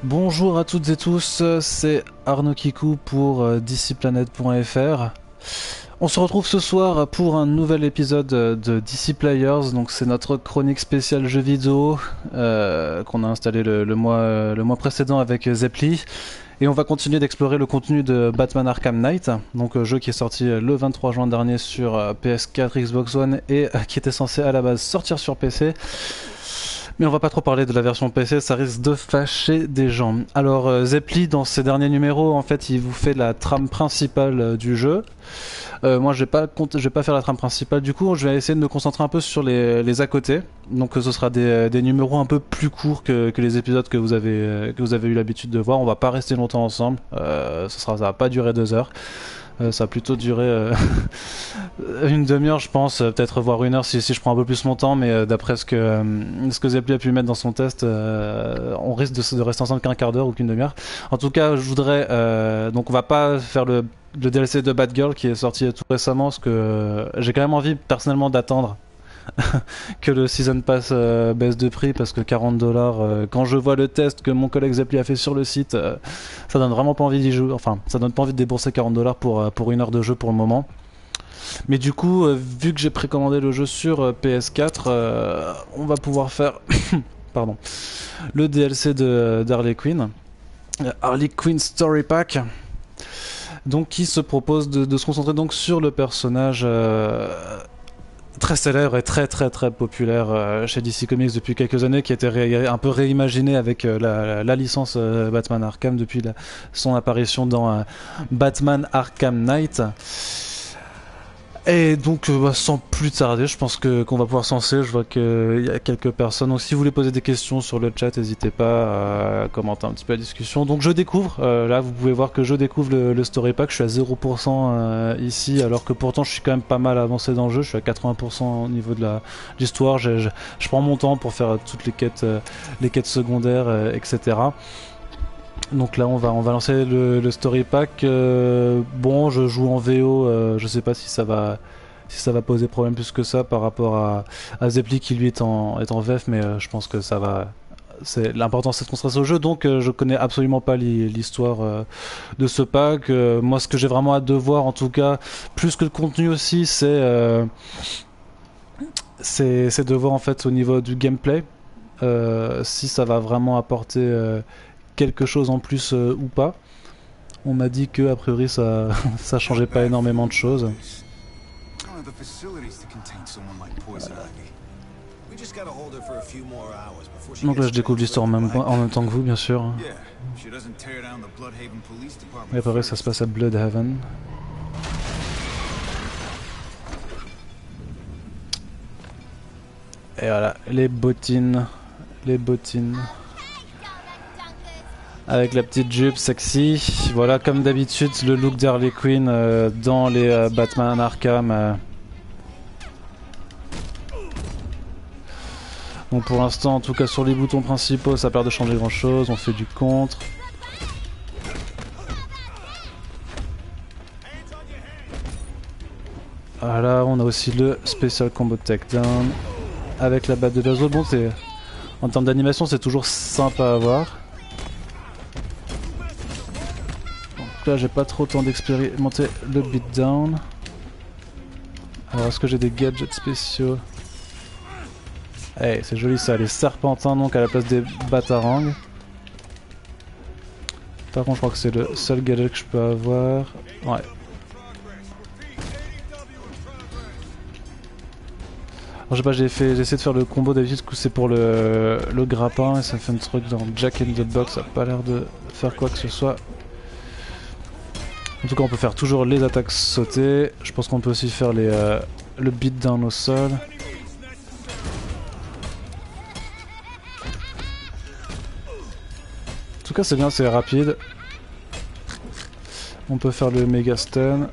Bonjour à toutes et tous, c'est Arnaud Kikou pour DCPlanet.fr. On se retrouve ce soir pour un nouvel épisode de DC Players, donc c'est notre chronique spéciale jeux vidéo qu'on a installé le mois précédent avec Zepli. Et on va continuer d'explorer le contenu de Batman Arkham Knight, donc jeu qui est sorti le 23 juin dernier sur PS4, Xbox One et qui était censé à la base sortir sur PC. Mais on va pas trop parler de la version PC, ça risque de fâcher des gens. Alors Zepli, dans ses derniers numéros, en fait, il vous fait la trame principale du jeu. Moi, je vais pas faire la trame principale. Du coup, je vais essayer de me concentrer un peu sur les à côté. Donc, ce sera des numéros un peu plus courts que les épisodes que vous avez eu l'habitude de voir. On va pas rester longtemps ensemble. Ça va pas durer 2 heures. Ça va plutôt durer une demi-heure, je pense, peut-être voire 1 heure si je prends un peu plus mon temps, mais d'après ce que Zepli a pu mettre dans son test, on risque de rester ensemble qu'un quart d'heure ou qu'une demi-heure. En tout cas, je voudrais donc on va pas faire le DLC de Batgirl qui est sorti tout récemment, parce que j'ai quand même envie personnellement d'attendre que le Season Pass baisse de prix, parce que $40, quand je vois le test que mon collègue Zepli a fait sur le site, ça donne vraiment pas envie d'y jouer. Enfin, ça donne pas envie de débourser $40 pour 1 heure de jeu pour le moment. Mais du coup, vu que j'ai précommandé le jeu sur PS4, on va pouvoir faire pardon, le DLC d'Harley Quinn, Harley Quinn Story Pack. Donc, qui se propose de se concentrer donc sur le personnage très célèbre et très populaire chez DC Comics depuis quelques années, qui a été un peu réimaginé avec la licence Batman Arkham depuis son apparition dans Batman Arkham Knight. Et donc sans plus tarder, je pense qu'on va pouvoir se lancer. Je vois qu'il y a quelques personnes, donc si vous voulez poser des questions sur le chat, n'hésitez pas à commenter un petit peu la discussion. Donc je découvre, là vous pouvez voir que je découvre le story pack. Je suis à 0% ici, alors que pourtant je suis quand même pas mal avancé dans le jeu. Je suis à 80% au niveau de l'histoire. Je prends mon temps pour faire toutes les quêtes secondaires, etc. Donc là on va lancer le story pack. Bon, je joue en VO, je sais pas si ça va poser problème plus que ça par rapport à Zepli qui lui est en VF, mais je pense que ça va. L'important c'est de concentrer au jeu, donc je connais absolument pas l'histoire de ce pack. Moi, ce que j'ai vraiment hâte de voir, en tout cas, plus que le contenu aussi, c'est de voir en fait au niveau du gameplay si ça va vraiment apporter quelque chose en plus ou pas. On m'a dit que a priori ça changeait pas énormément de choses. Donc là je découvre l'histoire en même temps que vous, bien sûr. Et après ça se passe à Bloodhaven. Et voilà, les bottines. Avec la petite jupe sexy. Voilà, comme d'habitude, le look d'Harley Quinn dans les Batman Arkham. Donc pour l'instant, en tout cas sur les boutons principaux, ça a peur de changer grand chose. On fait du contre. Voilà, on a aussi le Special Combo Takedown avec la batte de baseball. Bon, en termes d'animation, c'est toujours sympa à voir. Là j'ai pas trop le temps d'expérimenter le beatdown. Alors est-ce que j'ai des gadgets spéciaux? Hey, c'est joli ça, les serpentins donc à la place des batarangs. Par contre je crois que c'est le seul gadget que je peux avoir. Ouais. Alors, je sais pas, j'ai essayé de faire le combo d'habitude, que c'est pour le grappin, et ça fait un truc dans Jack in the Box, ça a pas l'air de faire quoi que ce soit. En tout cas on peut faire toujours les attaques sautées. Je pense qu'on peut aussi faire le beatdown au sol. En tout cas c'est bien, c'est rapide. On peut faire le méga stun.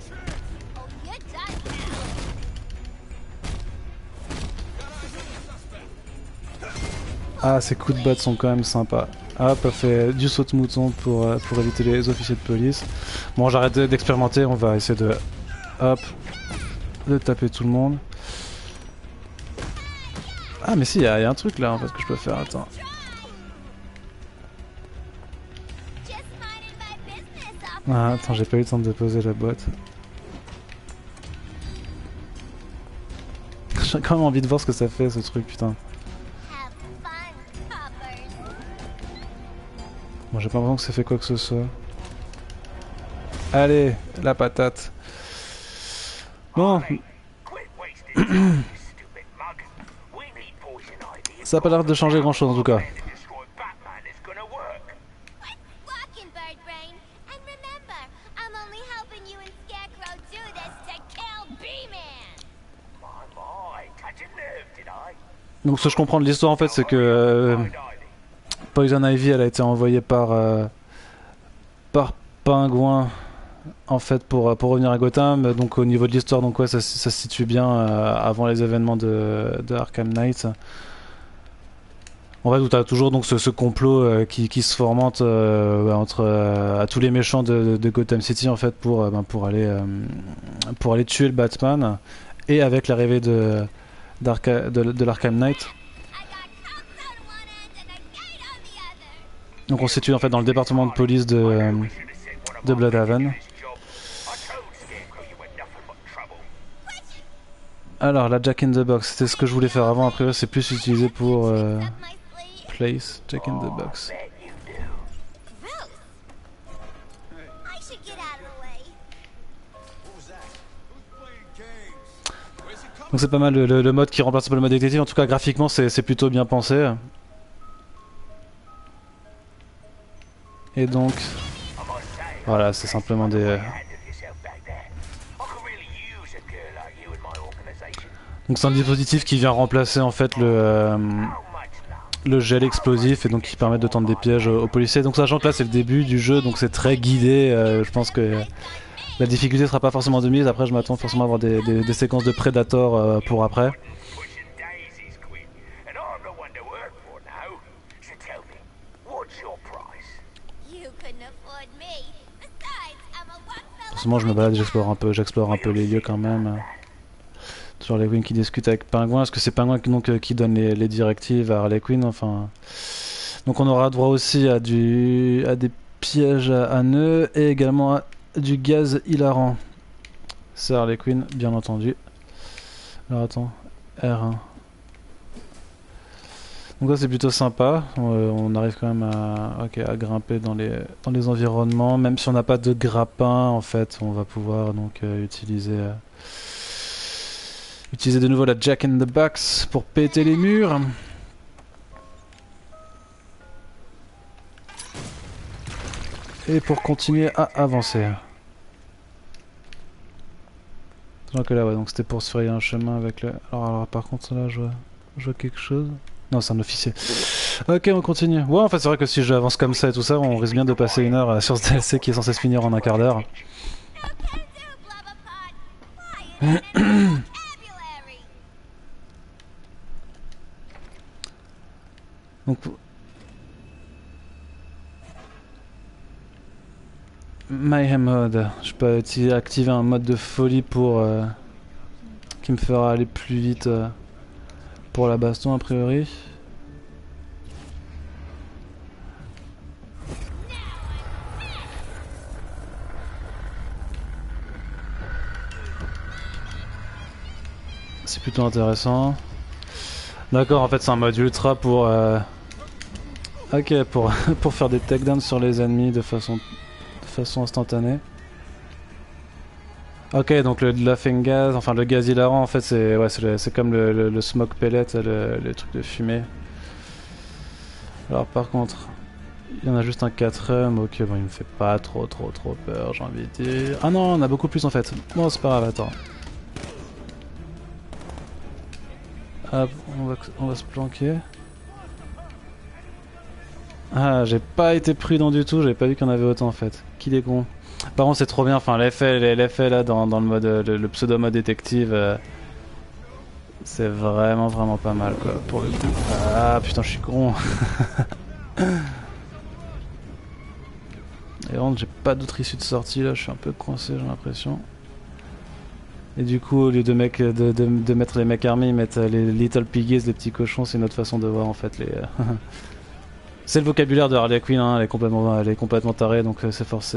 Ah, ces coups de batte sont quand même sympas. Hop, on fait du saut de mouton pour éviter les officiers de police. Bon, j'arrête d'expérimenter, on va essayer de... Hop, de taper tout le monde. Ah mais si, il y a un truc là en fait que je peux faire, attends. Ah, attends, j'ai pas eu le temps de déposer la boîte. J'ai quand même envie de voir ce que ça fait ce truc, putain. Bon, j'ai pas l'impression que ça fait quoi que ce soit. Allez, la patate. Bon. Ça a pas l'air de changer grand chose en tout cas. Donc ce que je comprends de l'histoire en fait c'est que Poison Ivy elle a été envoyée par Pingouin en fait pour revenir à Gotham. Donc au niveau de l'histoire donc ouais ça se situe bien avant les événements de Arkham Knight. En fait, où t'as toujours donc ce complot qui se fomente entre à tous les méchants de Gotham City en fait pour aller tuer le Batman et avec l'arrivée de l'Arkham Knight. Donc on se situe en fait dans le département de police de Bloodhaven. Alors la Jack in the Box, c'était ce que je voulais faire avant, après c'est plus utilisé pour place, Jack in the Box. Donc c'est pas mal le mode qui remplace un peu le mode détective, en tout cas graphiquement c'est plutôt bien pensé. Et donc, voilà, c'est simplement des... Donc c'est un dispositif qui vient remplacer en fait le gel explosif et donc qui permet de tendre des pièges aux policiers. Donc sachant que là c'est le début du jeu, donc c'est très guidé, je pense que la difficulté sera pas forcément de mise. Après je m'attends forcément à avoir des séquences de Predator pour après. Forcément je me balade, j'explore un peu les lieux quand même. Toujours Harley Quinn qui discute avec Pingouin. Est-ce que c'est Pingouin qui donne les directives à Harley Quinn, enfin... Donc on aura droit aussi à des pièges à nœuds et également à du gaz hilarant. C'est Harley Quinn, bien entendu. Alors attends, R1. Donc là c'est plutôt sympa, on arrive quand même à grimper dans les environnements, même si on n'a pas de grappin en fait, on va pouvoir donc utiliser de nouveau la Jack in the Box pour péter les murs. Et pour continuer à avancer. Sachant que là ouais, donc c'était pour se frayer un chemin avec le... Alors par contre là je vois quelque chose. Non, c'est un officier. Ok, on continue. Ouais, en fait, c'est vrai que si j'avance comme ça et tout ça, on risque bien de passer 1 heure sur ce DLC qui est censé se finir en un quart d'heure. Donc... Mayhem Mode. Je peux activer un mode de folie pour... qui me fera aller plus vite pour la baston, a priori. C'est plutôt intéressant. D'accord, en fait c'est un mode ultra pour... Ok, pour faire des takedowns sur les ennemis de façon instantanée. Ok, donc le laughing gas, enfin le gaz hilarant en fait c'est comme le smoke pellet, le truc de fumée. Alors par contre, il y en a juste un 4ème, ok bon il me fait pas trop peur j'ai envie de dire. Ah non, on a beaucoup plus en fait. Bon c'est pas grave, attends. Hop, on va se planquer. Ah, j'ai pas été prudent du tout, j'avais pas vu qu'il y en avait autant en fait. Qu'il est con. Par contre c'est trop bien, enfin l'effet là dans le mode le pseudo mode détective c'est vraiment pas mal quoi pour le coup. Ah putain je suis con. Et vraiment j'ai pas d'autre issue de sortie là, je suis un peu coincé j'ai l'impression. Et du coup au lieu de mettre les mecs armés, ils mettent les little piggies, les petits cochons, c'est une autre façon de voir en fait les... C'est le vocabulaire de Harley Quinn, hein, elle est complètement tarée, donc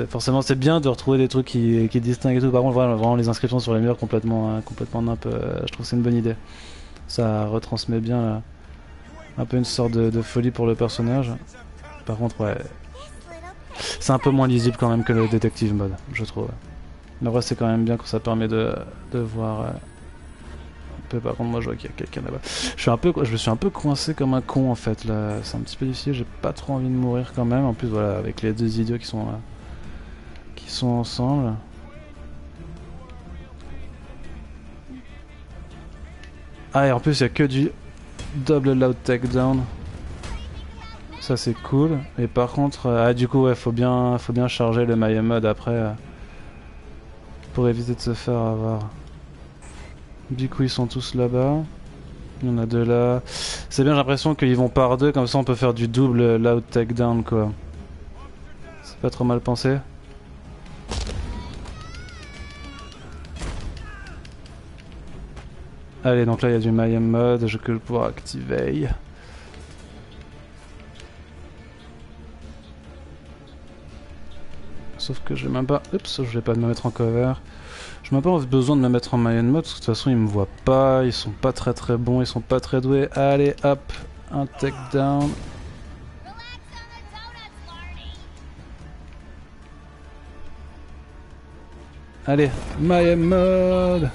forcément c'est bien de retrouver des trucs qui distinguent et tout. Par contre, vraiment les inscriptions sur les murs complètement nimp, je trouve que c'est une bonne idée. Ça retransmet bien un peu une sorte de folie pour le personnage. Par contre, ouais, c'est un peu moins lisible quand même que le Detective Mode, je trouve. Mais vrai, c'est quand même bien quand ça permet de voir un peu. Par contre, moi je vois qu'il y a quelqu'un là-bas. Je me suis un peu coincé comme un con en fait là. C'est un petit peu difficile, j'ai pas trop envie de mourir quand même. En plus, voilà, avec les deux idiots qui sont ensemble. Ah, et en plus, il y a que du double loud takedown. Ça c'est cool. Et par contre, du coup, ouais, faut bien charger le My Mode après pour éviter de se faire avoir. Du coup, ils sont tous là-bas. Il y en a deux là. C'est bien, j'ai l'impression qu'ils vont par deux, comme ça on peut faire du double loud takedown quoi. C'est pas trop mal pensé. Allez, donc là il y a du My Mode, je peux le pouvoir activer. Sauf que j'ai même pas... Oups, je vais pas me mettre en cover. J'ai même pas besoin de me mettre en My Mode, parce que de toute façon ils me voient pas, ils sont pas très bons, ils sont pas très doués. Allez, hop, un takedown. Allez, My Mode.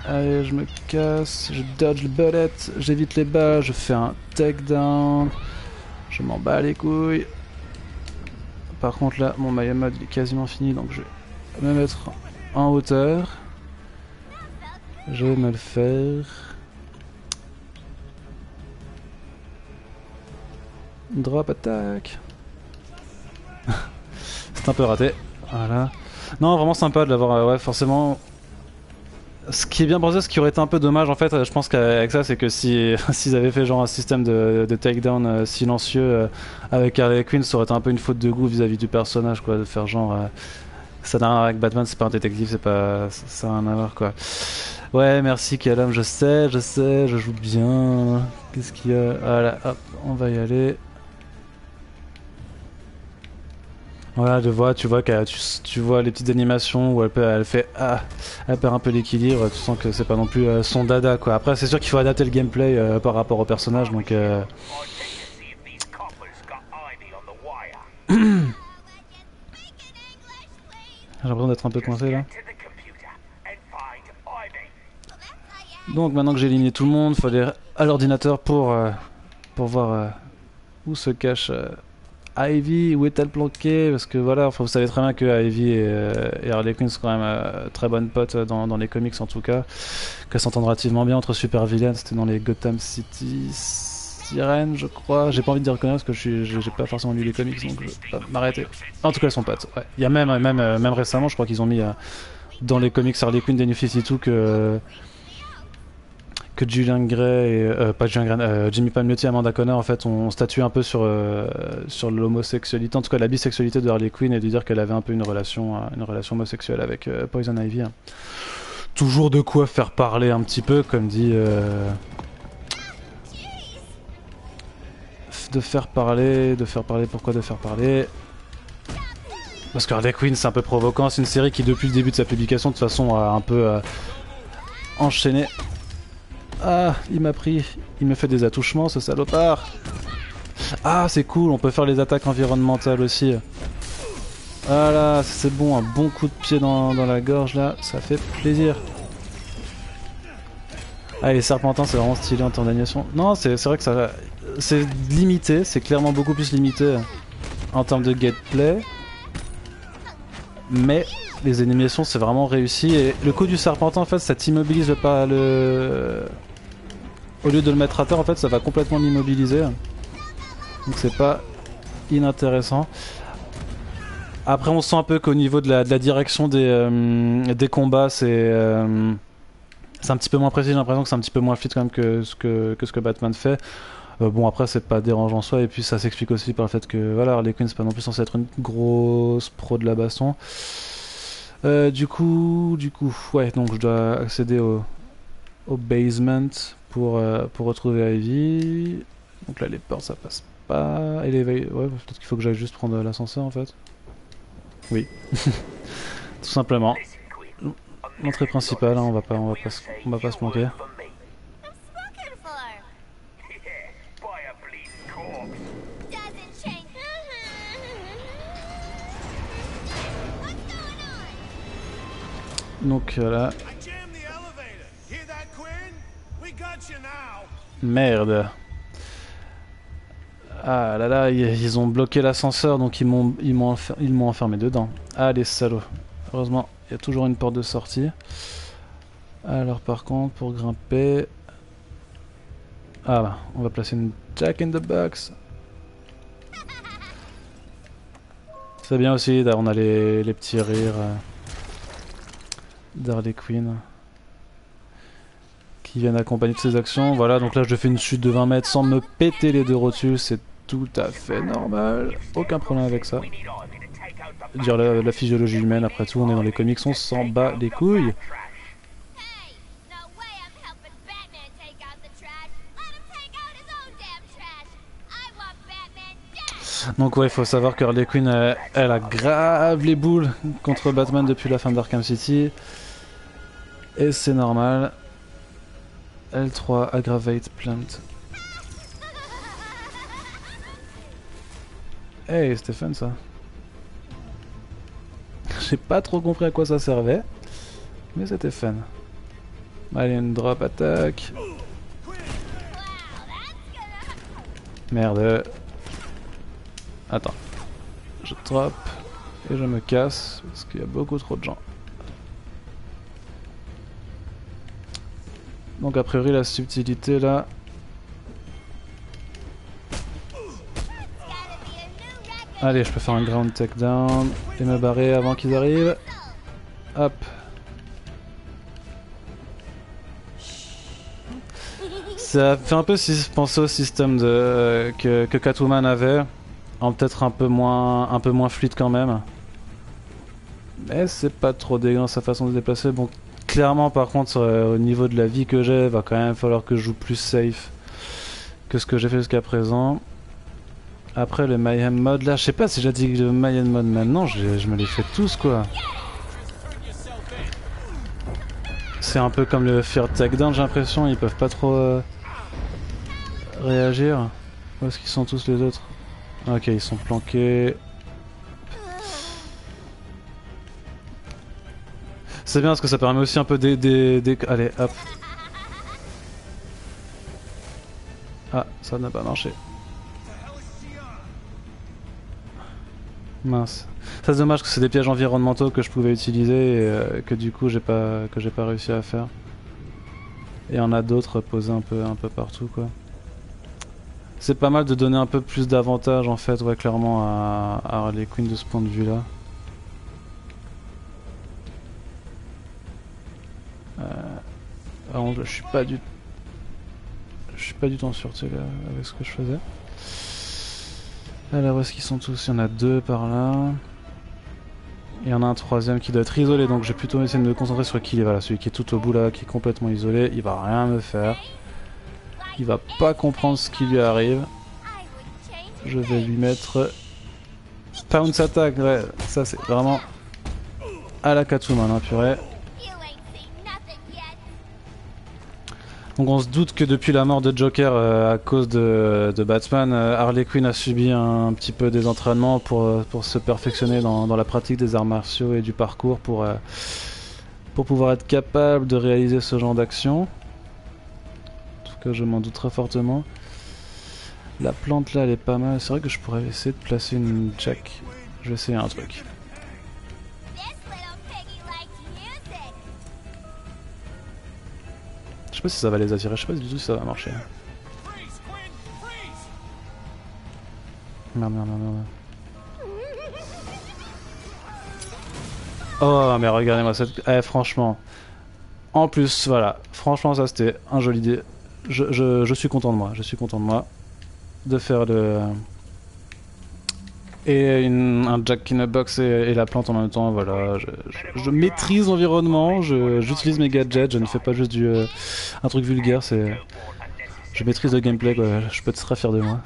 Allez, je me casse, je dodge le bullet, j'évite les balles, je fais un takedown. Je m'en bats les couilles. Par contre là, mon My Mode il est quasiment fini, donc je vais me mettre en hauteur. Je vais me le faire. Drop attack. C'est un peu raté. Voilà. Non, vraiment sympa de l'avoir. Ouais, forcément. Ce qui est bien pensé, ce qui aurait été un peu dommage en fait, je pense qu'avec ça, c'est que si s'ils avaient fait genre un système de takedown silencieux avec Harley Quinn, ça aurait été un peu une faute de goût vis-à-vis du personnage, quoi, de faire genre ça n'a rien à voir avec Batman, c'est pas un détective, c'est pas ça n'a rien à voir quoi. Ouais, merci Kalam, je sais, je joue bien. Qu'est-ce qu'il y a? Voilà, hop, on va y aller. Voilà, tu vois tu vois les petites animations où elle fait elle perd un peu l'équilibre, tu sens que c'est pas non plus son dada quoi. Après c'est sûr qu'il faut adapter le gameplay par rapport au personnage donc j'ai l'impression d'être un peu coincé là. Donc maintenant que j'ai éliminé tout le monde, faut aller à l'ordinateur pour voir où se cache Ivy, où est-elle planquée? Parce que voilà, enfin, vous savez très bien que Ivy et Harley Quinn sont quand même très bonnes potes dans les comics en tout cas. Qu'elles s'entendent relativement bien entre super vilains, c'était dans les Gotham City Sirens je crois. J'ai pas envie de dire conneries parce que j'ai pas forcément lu les comics donc je vais m'arrêter. En tout cas elles sont potes, ouais. Il y a même récemment je crois qu'ils ont mis dans les comics Harley Quinn des New 52 que Julian Gray et pas Julian Gray, Jimmy Palmiotti et Amanda Conner en fait ont statué un peu sur l'homosexualité, en tout cas la bisexualité de Harley Quinn et de dire qu'elle avait un peu une relation homosexuelle avec Poison Ivy. Toujours de quoi faire parler un petit peu, comme dit de faire parler, pourquoi de faire parler? Parce que Harley Quinn c'est un peu provoquant, c'est une série qui depuis le début de sa publication de toute façon a un peu enchaîné. Ah, il m'a pris. Il me fait des attouchements, ce salopard. Ah, c'est cool, on peut faire les attaques environnementales aussi. Voilà, c'est bon, un bon coup de pied dans la gorge là, ça fait plaisir. Ah, les serpentins, c'est vraiment stylé en termes d'animation. Non, c'est vrai que ça... C'est limité, c'est clairement beaucoup plus limité en termes de gameplay. Mais les animations, c'est vraiment réussi. Et le coup du serpentin, en fait, ça t'immobilise pas le... Au lieu de le mettre à terre, en fait, ça va complètement l'immobiliser. Donc c'est pas inintéressant. Après, on sent un peu qu'au niveau de la direction des combats, c'est un petit peu moins précis. J'ai l'impression que c'est un petit peu moins fluide quand même que ce que Batman fait. Bon, après, c'est pas dérangeant en soi. Et puis, ça s'explique aussi par le fait que voilà, Harley Quinn, c'est pas non plus censé être une grosse pro de la baston. Du coup, ouais, donc je dois accéder au basement pour retrouver Ivy. Donc là les portes ça passe pas. Et les ouais, peut-être qu'il faut que j'aille juste prendre l'ascenseur en fait. Oui. Tout simplement. L'entrée principale, hein, on va pas se manquer. Donc là. Merde. Ah là là, ils ont bloqué l'ascenseur donc ils m'ont enfermé dedans. Ah les salauds. Heureusement, il y a toujours une porte de sortie. Alors par contre, pour grimper... Ah bah, on va placer une Jack in the Box. C'est bien aussi, on a les petits rires d'Harley Quinn qui viennent accompagner de ses actions. Voilà, donc là je fais une chute de 20 mètres sans me péter les deux rotules, c'est tout à fait normal. Aucun problème avec ça. Dire la physiologie humaine, après tout, on est dans les comics, on s'en bat les couilles. Donc ouais, il faut savoir que Harley Quinn, elle a grave les boules contre Batman depuis la fin d'Arkham City. Et c'est normal. L3, Aggravate Plant. Hey, c'était fun ça. J'ai pas trop compris à quoi ça servait. Mais c'était fun. Allez, une drop attaque. Merde. Attends. Je drop. Et je me casse. Parce qu'il y a beaucoup trop de gens. Donc a priori la subtilité là... Allez, je peux faire un ground takedown et me barrer avant qu'ils arrivent. Hop. Ça fait un peu penser au système que Catwoman avait, en peut-être un peu moins fluide quand même. Mais c'est pas trop dégueu sa façon de se déplacer. Bon, clairement par contre au niveau de la vie que j'ai, va quand même falloir que je joue plus safe que ce que j'ai fait jusqu'à présent. Après le Mayhem mode, là je sais pas si j'ai dit le Mayhem mode maintenant, je me les fais tous quoi. C'est un peu comme le Fear Takedown, j'ai l'impression, ils peuvent pas trop réagir. Où est-ce qu'ils sont tous les autres? Ok, ils sont planqués. C'est bien parce que ça permet aussi un peu Allez, hop. Ah, ça n'a pas marché. Mince. Ça c'est dommage que c'est des pièges environnementaux que je pouvais utiliser et que du coup j'ai pas réussi à faire. Et il y en a d'autres posés un peu partout quoi. C'est pas mal de donner un peu plus d'avantages en fait, ouais, clairement à Harley Quinn de ce point de vue là. Par contre, je suis pas du tout en sûreté là, avec ce que je faisais. Alors où est-ce qu'ils sont tous? Il y en a deux par là. Il y en a un troisième qui doit être isolé, donc je vais plutôt essayer de me concentrer sur qui est, voilà, celui qui est tout au bout là, qui est complètement isolé. Il va rien me faire. Il va pas comprendre ce qui lui arrive. Je vais lui mettre Pounce Attack, ouais, ça c'est vraiment à la Catwoman, hein, purée. Donc on se doute que depuis la mort de Joker à cause de Batman, Harley Quinn a subi un petit peu des entraînements pour se perfectionner dans la pratique des arts martiaux et du parcours pour pouvoir être capable de réaliser ce genre d'action. En tout cas je m'en doute très fortement. La plante là elle est pas mal, c'est vrai que je pourrais essayer de placer une jack. Je vais essayer un truc. Je sais pas si ça va les attirer, je sais pas du tout si ça va marcher. Merde. Oh mais regardez-moi cette... Eh franchement. En plus, voilà. Franchement ça c'était un joli dé. Je suis content de moi. Je suis content de moi. De faire le... et un jack in a box et la plante en même temps. Voilà, je maîtrise l'environnement, j'utilise mes gadgets, je ne fais pas juste un truc vulgaire, je maîtrise le gameplay quoi, je peux être très fier de moi.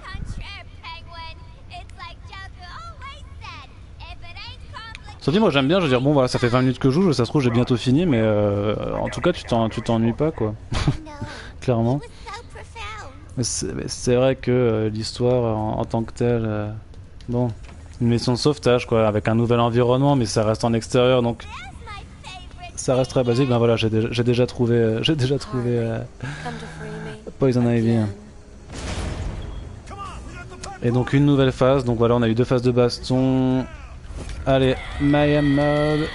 Cela dit, moi j'aime bien, je veux dire, bon voilà, ça fait 20 minutes que je joue, ça se trouve j'ai bientôt fini, mais en tout cas tu t'ennuies pas quoi, clairement. Mais c'est vrai que l'histoire en tant que telle, bon, une mission de sauvetage quoi, avec un nouvel environnement, mais ça reste en extérieur donc ça reste très basique. Ben voilà, j'ai déjà trouvé Poison Ivy. Et donc une nouvelle phase, donc voilà, on a eu 2 phases de baston. Allez, Mayhem Mode.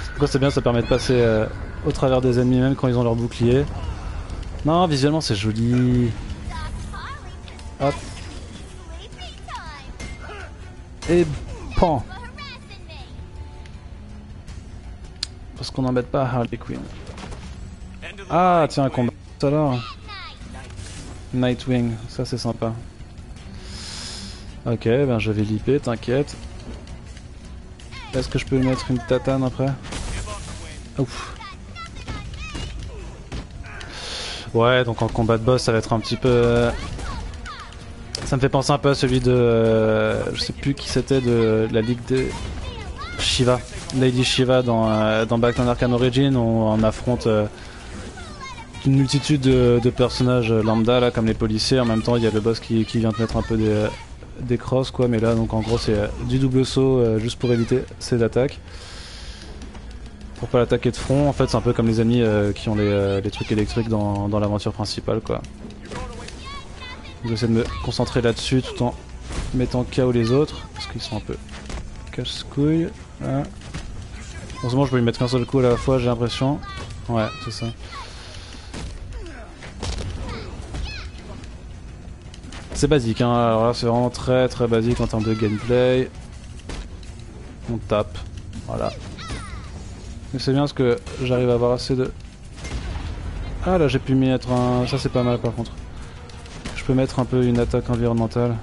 Pourquoi c'est bien, ça permet de passer au travers des ennemis même quand ils ont leur bouclier. Non, visuellement c'est joli. Hop. Et pan. Parce qu'on n'embête pas Harley Quinn. Ah tiens, un combat tout à l'heure. Nightwing, ça c'est sympa. Ok, ben je vais l'IP, t'inquiète. Est-ce que je peux lui mettre une tatane après? Ouf. Ouais, donc en combat de boss ça va être un petit peu... Ça me fait penser un peu à celui de... je sais plus qui c'était, de la ligue de... Shiva. Lady Shiva dans Batman Arkham Origins, où on affronte une multitude de personnages lambda là, comme les policiers. En même temps il y a le boss qui vient te mettre un peu des crosses quoi, mais là donc en gros c'est du double saut juste pour éviter ces attaques. Pour pas l'attaquer de front, en fait c'est un peu comme les ennemis qui ont les trucs électriques dans l'aventure principale quoi. J'essaie de me concentrer là-dessus tout en mettant KO les autres, parce qu'ils sont un peu casse-couilles. Hein. Heureusement je peux lui mettre qu'un seul coup à la fois j'ai l'impression. Ouais c'est ça. C'est basique hein, alors là c'est vraiment très très basique en termes de gameplay. On tape, voilà. Mais c'est bien parce que j'arrive à avoir assez de... Ah là j'ai pu mettre un... Ça c'est pas mal par contre. Je peux mettre un peu une attaque environnementale.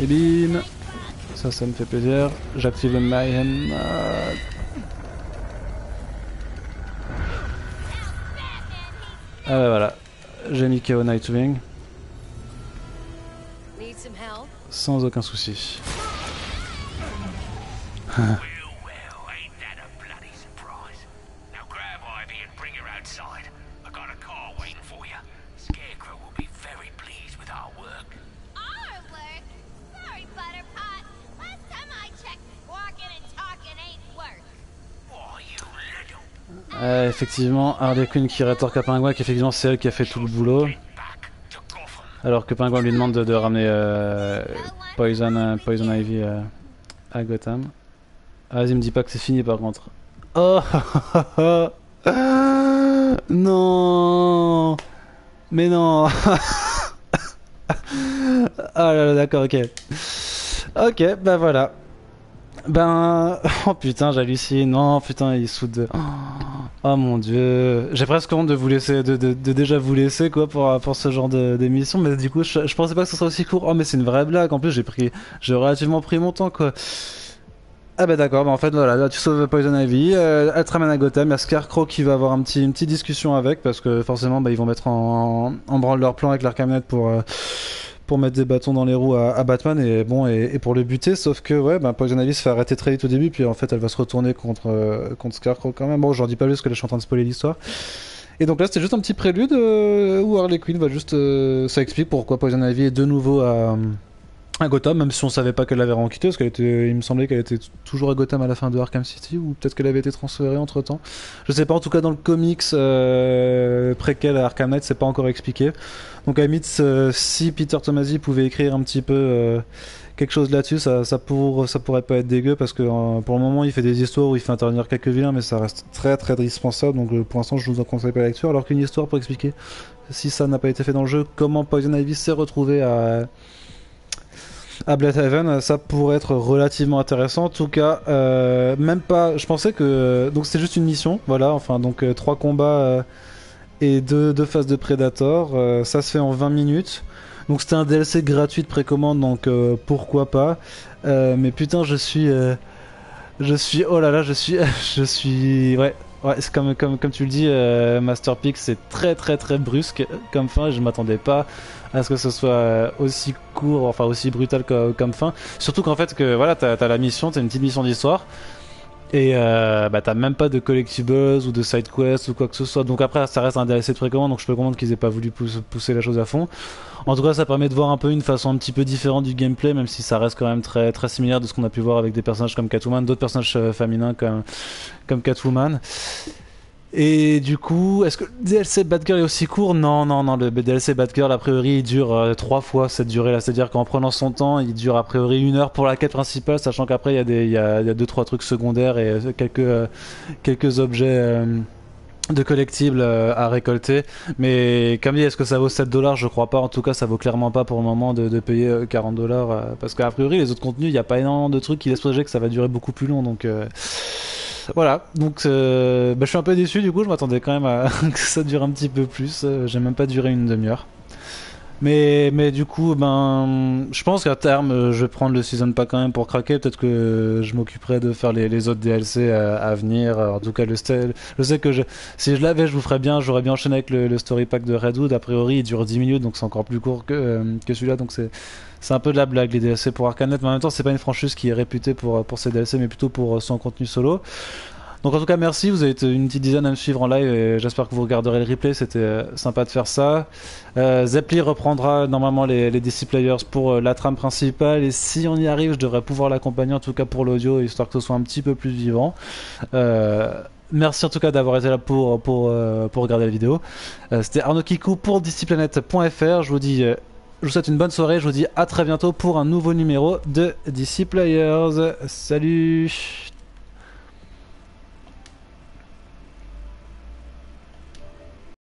Et bim. Ça me fait plaisir. J'active le Mayhem. Ah bah voilà. J'ai mis KO Nightwing. Sans aucun souci. Effectivement, Harley Quinn qui rétorque à Penguin qu'effectivement c'est elle qui a fait tout le boulot. Alors que Penguin lui demande de ramener Poison Ivy à Gotham. Ah vas-y me dis pas que c'est fini par contre. Oh non. Mais non. Ah là là d'accord ok. Ok bah voilà. Ben... Oh putain j'hallucine. Non putain il soude... Oh mon dieu, j'ai presque honte de vous laisser, de déjà vous laisser quoi pour ce genre d'émission, mais du coup je pensais pas que ce serait aussi court. Oh mais c'est une vraie blague, en plus j'ai relativement pris mon temps quoi. Ah bah d'accord, bah en fait voilà, là tu sauves Poison Ivy, elle te ramène à Gotham, il y a Scarecrow qui va avoir une petite discussion avec, parce que forcément bah, ils vont mettre en branle leur plan avec leur camionnette pour mettre des bâtons dans les roues à Batman et bon et pour le buter, sauf que ouais bah, Poison Ivy se fait arrêter très vite au début, puis en fait elle va se retourner contre Scarecrow quand même. Bon j'en dis pas plus parce que là je suis en train de spoiler l'histoire. Et donc là c'était juste un petit prélude où Harley Quinn va juste ça explique pourquoi Poison Ivy est de nouveau à Gotham, même si on savait pas qu'elle l'avait vraiment quitté, parce il me semblait qu'elle était toujours à Gotham à la fin de Arkham City, ou peut-être qu'elle avait été transférée entre temps. Je sais pas, en tout cas dans le comics préquel à Arkham Knight, c'est pas encore expliqué. Donc à la limite, si Peter Tomasi pouvait écrire un petit peu quelque chose là-dessus, ça pourrait pas être dégueu, parce que pour le moment il fait des histoires où il fait intervenir quelques vilains, mais ça reste très très dispensable, donc pour l'instant je vous en conseille pas la lecture, alors qu'une histoire pour expliquer, si ça n'a pas été fait dans le jeu, comment Poison Ivy s'est retrouvé à Bloodhaven, ça pourrait être relativement intéressant. En tout cas, même pas. Je pensais que donc c'était juste une mission, voilà. Enfin donc 3 combats et deux phases de Predator. Ça se fait en 20 minutes. Donc c'était un DLC gratuit de précommande, donc pourquoi pas. Mais putain, oh là là, je suis, ouais, c'est comme tu le dis, Master Peak, c'est très très très brusque comme fin. Et je m'attendais pas à ce que ce soit aussi court, enfin aussi brutal comme fin. Surtout qu'en fait, voilà, t'as la mission, t'as une petite mission d'histoire. Et bah t'as même pas de collectibles ou de side quest ou quoi que ce soit. Donc après ça reste un DLC de précommande, donc je peux comprendre qu'ils aient pas voulu pousser la chose à fond. En tout cas ça permet de voir un peu une façon un petit peu différente du gameplay, même si ça reste quand même très très similaire de ce qu'on a pu voir avec des personnages comme Catwoman, d'autres personnages féminins comme Catwoman. Et du coup, est-ce que le DLC Batgirl est aussi court? Non, non, non, le DLC Batgirl, a priori, il dure 3 fois cette durée-là. C'est-à-dire qu'en prenant son temps, il dure a priori 1 heure pour la quête principale, sachant qu'après, il y a 2-3 trucs secondaires et quelques objets de collectibles à récolter. Mais comme dit, est-ce que ça vaut 7 $? Je crois pas. En tout cas, ça vaut clairement pas pour le moment de payer 40 $. Parce qu'a priori, les autres contenus, il n'y a pas énormément de trucs qui laissent présager que ça va durer beaucoup plus long. Donc. Voilà, donc bah, je suis un peu déçu du coup, je m'attendais quand même à que ça dure un petit peu plus, j'ai même pas duré une demi-heure. Mais du coup, ben, je pense qu'à terme, je vais prendre le Season Pack quand même pour craquer, peut-être que je m'occuperai de faire les autres DLC à venir, en tout cas je sais que si je l'avais, je vous ferais bien, j'aurais bien enchaîné avec le Story Pack de Redwood, a priori il dure 10 minutes, donc c'est encore plus court que celui-là, donc c'est un peu de la blague les DLC pour Arcanet, mais en même temps c'est pas une franchise qui est réputée pour ses DLC, mais plutôt pour son contenu solo. Donc en tout cas merci, vous avez été une petite dizaine à me suivre en live et j'espère que vous regarderez le replay, c'était sympa de faire ça. Zepli reprendra normalement les DC Players pour la trame principale et si on y arrive je devrais pouvoir l'accompagner en tout cas pour l'audio histoire que ce soit un petit peu plus vivant. Merci en tout cas d'avoir été là pour regarder la vidéo. C'était Arnaud Kikou pour DCPlanet.fr, je vous souhaite une bonne soirée, je vous dis à très bientôt pour un nouveau numéro de DC Players. Salut!